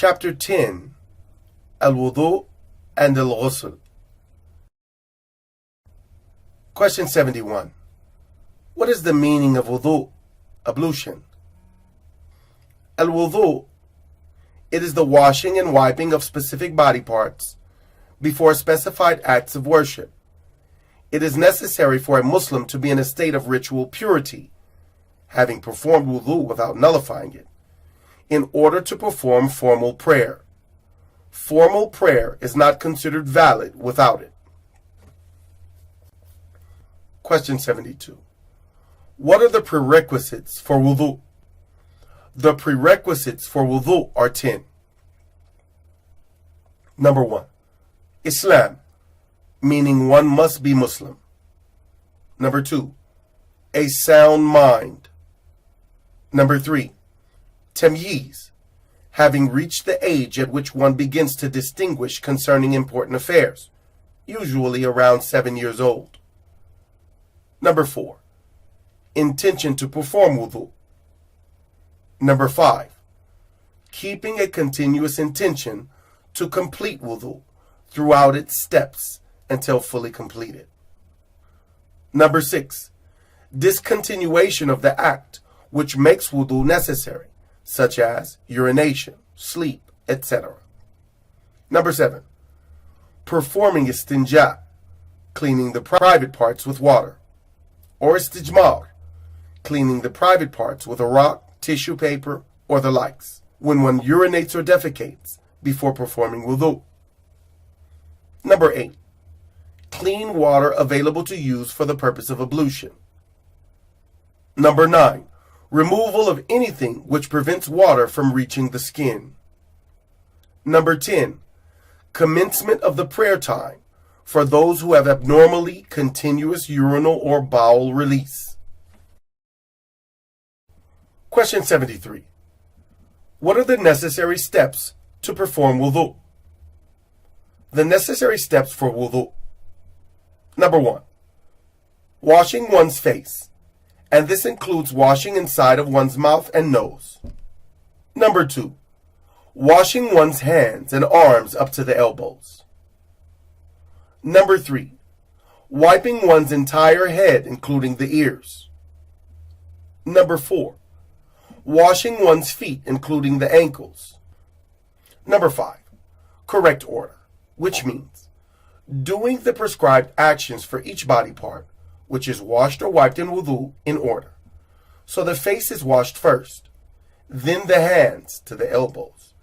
Chapter 10, Al-Wudoo and Al-Gusl. Question 71. What is the meaning of wudu, ablution? Al-Wudoo, it is the washing and wiping of specific body parts before specified acts of worship. It is necessary for a Muslim to be in a state of ritual purity, having performed wudu without nullifying it, in order to perform formal prayer. Formal prayer is not considered valid without it. Question 72. What are the prerequisites for wudu? The prerequisites for wudu are 10. Number 1. Islam, meaning one must be Muslim. Number 2. A sound mind. Number 3. Tamyiz, having reached the age at which one begins to distinguish concerning important affairs, usually around 7 years old. Number 4. Intention to perform wudu. Number 5. Keeping a continuous intention to complete wudu throughout its steps until fully completed. Number 6. Discontinuation of the act which makes wudu necessary, such as urination, sleep, etc. Number 7. Performing istinja, cleaning the private parts with water, or istijmar, cleaning the private parts with a rock, tissue paper, or the likes, when one urinates or defecates before performing wudu. Number 8. Clean water available to use for the purpose of ablution. Number 9. Removal of anything which prevents water from reaching the skin. Number 10. Commencement of the prayer time for those who have abnormally continuous urinal or bowel release. Question 73. What are the necessary steps to perform wudu? The necessary steps for wudu. Number 1. Washing one's face, and this includes washing inside of one's mouth and nose. Number 2. Washing one's hands and arms up to the elbows. Number 3. Wiping one's entire head, including the ears. Number 4. Washing one's feet, including the ankles. Number 5. Correct order, which means doing the prescribed actions for each body part, which is washed or wiped in wudu, in order. So the face is washed first, then the hands to the elbows,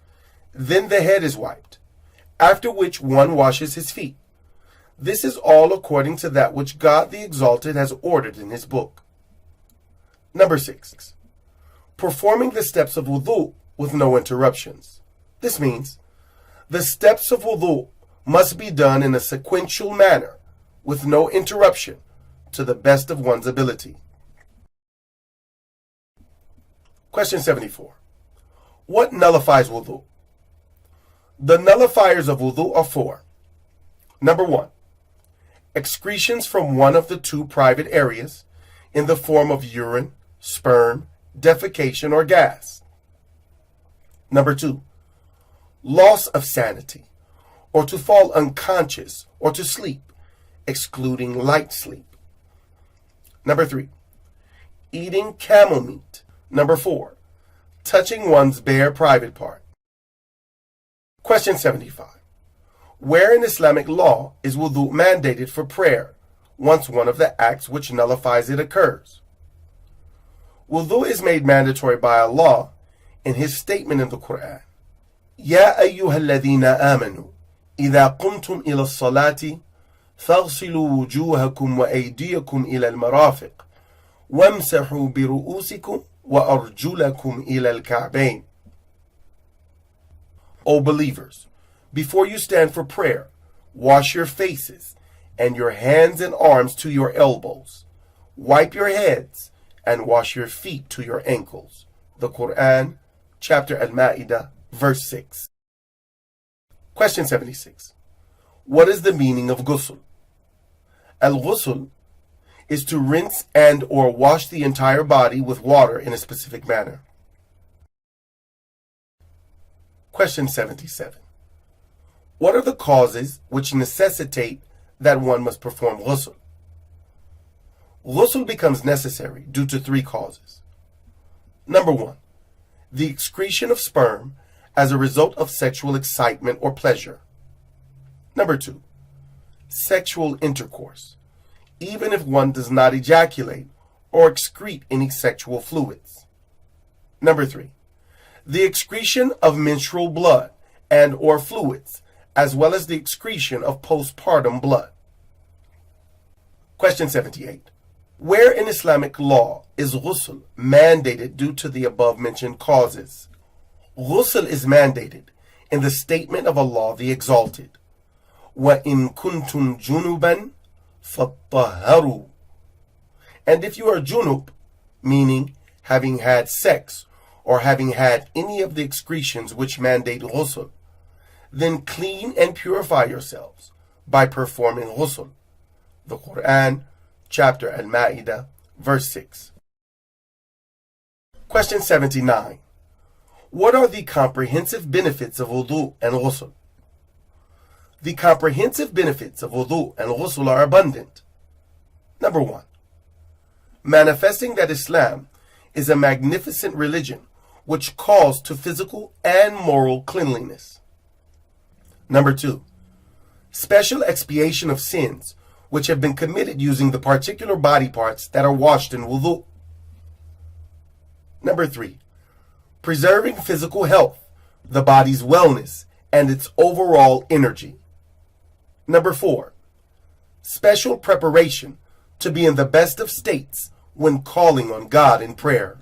then the head is wiped, after which one washes his feet. This is all according to that which God the Exalted has ordered in His book. Number 6. Performing the steps of wudu with no interruptions. This means the steps of wudu must be done in a sequential manner with no interruption to the best of one's ability. Question 74. What nullifies wudu? The nullifiers of wudu are 4. Number 1. Excretions from one of the 2 private areas in the form of urine, sperm, defecation, or gas. Number 2. Loss of sanity, or to fall unconscious, or to sleep, excluding light sleep. Number 3. Eating camel meat. Number 4. Touching one's bare private part. Question 75. Where in Islamic law is wudu mandated for prayer once one of the acts which nullifies it occurs? Wudu is made mandatory by Allah in His statement in the Quran. يا أيها الذين آمنوا إذا قمتم إلى الصلاة فاغسلوا وجوهكم وأيديكم إلى المرافق وامسحوا برؤوسكم وأرجلكم إلى الكعبين. O believers, before you stand for prayer, wash your faces and your hands and arms to your elbows. Wipe your heads and wash your feet to your ankles. The Quran, chapter Al-Ma'idah, verse 6. Question 76. What is the meaning of ghusl? Al-Ghusl is to rinse and or wash the entire body with water in a specific manner. Question 77. What are the causes which necessitate that one must perform ghusl? Ghusl becomes necessary due to three causes. Number one, the excretion of sperm as a result of sexual excitement or pleasure. Number two, sexual intercourse, even if one does not ejaculate or excrete any sexual fluids. Number three, the excretion of menstrual blood and or fluids, as well as the excretion of postpartum blood. Question 78. Where in Islamic law is ghusl mandated due to the above mentioned causes? Ghusl is mandated in the statement of Allah the Exalted. وَإِن كُنْتُمْ جُنُبًا فَطَّهَّرُوا. And if you are junub, meaning having had sex or having had any of the excretions which mandate ghusl, then clean and purify yourselves by performing ghusl. The Quran, chapter Al-Ma'idah, verse 6. Question 79. What are the comprehensive benefits of wudu and ghusl? The comprehensive benefits of wudu and ghusl are abundant. Number one, manifesting that Islam is a magnificent religion which calls to physical and moral cleanliness. Number two, special expiation of sins which have been committed using the particular body parts that are washed in wudu. Number three, preserving physical health, the body's wellness, and its overall energy. Number four, special preparation to be in the best of states when calling on God in prayer.